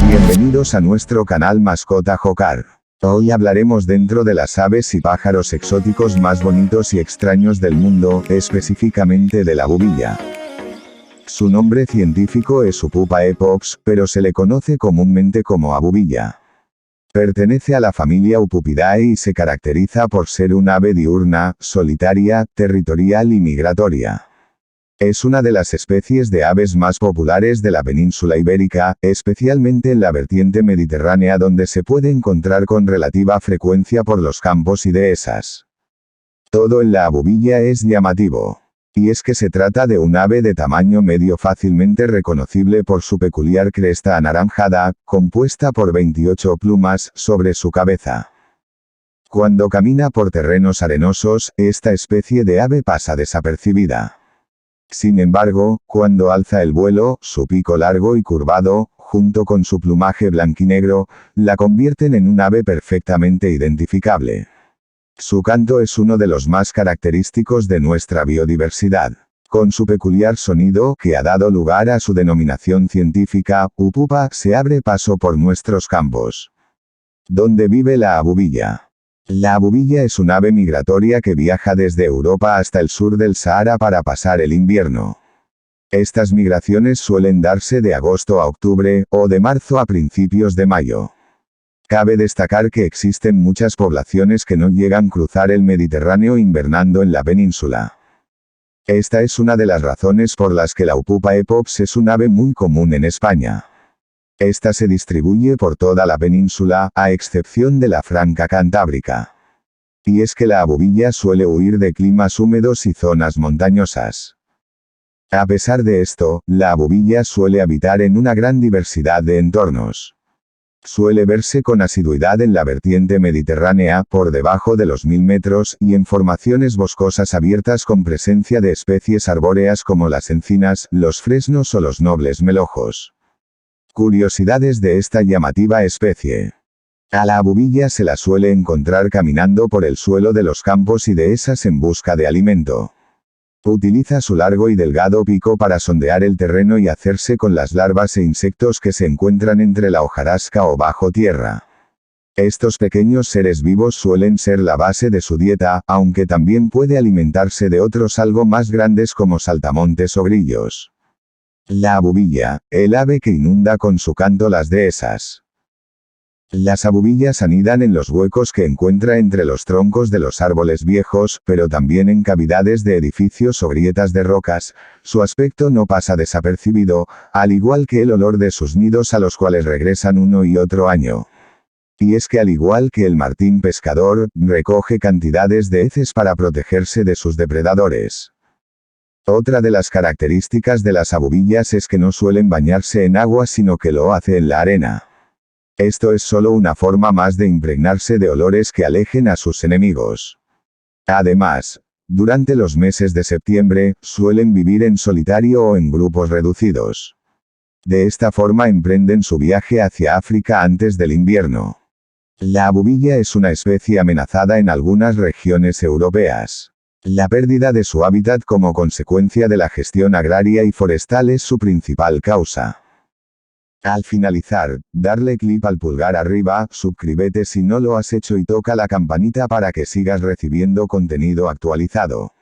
Bienvenidos a nuestro canal Mascota Jocar. Hoy hablaremos dentro de las aves y pájaros exóticos más bonitos y extraños del mundo, específicamente de la bubilla. Su nombre científico es Upupa epops, pero se le conoce comúnmente como abubilla. Pertenece a la familia Upupidae y se caracteriza por ser un ave diurna, solitaria, territorial y migratoria. Es una de las especies de aves más populares de la península ibérica, especialmente en la vertiente mediterránea donde se puede encontrar con relativa frecuencia por los campos y dehesas. Todo en la abubilla es llamativo. Y es que se trata de un ave de tamaño medio fácilmente reconocible por su peculiar cresta anaranjada, compuesta por 28 plumas, sobre su cabeza. Cuando camina por terrenos arenosos, esta especie de ave pasa desapercibida. Sin embargo, cuando alza el vuelo, su pico largo y curvado, junto con su plumaje blanquinegro, la convierten en un ave perfectamente identificable. Su canto es uno de los más característicos de nuestra biodiversidad. Con su peculiar sonido, que ha dado lugar a su denominación científica, upupa, se abre paso por nuestros campos. ¿Dónde vive la abubilla? La abubilla es un ave migratoria que viaja desde Europa hasta el sur del Sahara para pasar el invierno. Estas migraciones suelen darse de agosto a octubre, o de marzo a principios de mayo. Cabe destacar que existen muchas poblaciones que no llegan a cruzar el Mediterráneo invernando en la península. Esta es una de las razones por las que la Upupa epops es un ave muy común en España. Esta se distribuye por toda la península, a excepción de la Franca Cantábrica. Y es que la abubilla suele huir de climas húmedos y zonas montañosas. A pesar de esto, la abubilla suele habitar en una gran diversidad de entornos. Suele verse con asiduidad en la vertiente mediterránea, por debajo de los 1000 metros, y en formaciones boscosas abiertas con presencia de especies arbóreas como las encinas, los fresnos o los nobles melojos. Curiosidades de esta llamativa especie. A la abubilla se la suele encontrar caminando por el suelo de los campos y dehesas en busca de alimento. Utiliza su largo y delgado pico para sondear el terreno y hacerse con las larvas e insectos que se encuentran entre la hojarasca o bajo tierra. Estos pequeños seres vivos suelen ser la base de su dieta, aunque también puede alimentarse de otros algo más grandes como saltamontes o grillos. La abubilla, el ave que inunda con su canto las dehesas. Las abubillas anidan en los huecos que encuentra entre los troncos de los árboles viejos, pero también en cavidades de edificios o grietas de rocas. Su aspecto no pasa desapercibido, al igual que el olor de sus nidos a los cuales regresan uno y otro año. Y es que al igual que el martín pescador, recoge cantidades de heces para protegerse de sus depredadores. Otra de las características de las abubillas es que no suelen bañarse en agua sino que lo hace en la arena. Esto es solo una forma más de impregnarse de olores que alejen a sus enemigos. Además, durante los meses de septiembre, suelen vivir en solitario o en grupos reducidos. De esta forma emprenden su viaje hacia África antes del invierno. La abubilla es una especie amenazada en algunas regiones europeas. La pérdida de su hábitat como consecuencia de la gestión agraria y forestal es su principal causa. Al finalizar, darle clic al pulgar arriba, suscríbete si no lo has hecho y toca la campanita para que sigas recibiendo contenido actualizado.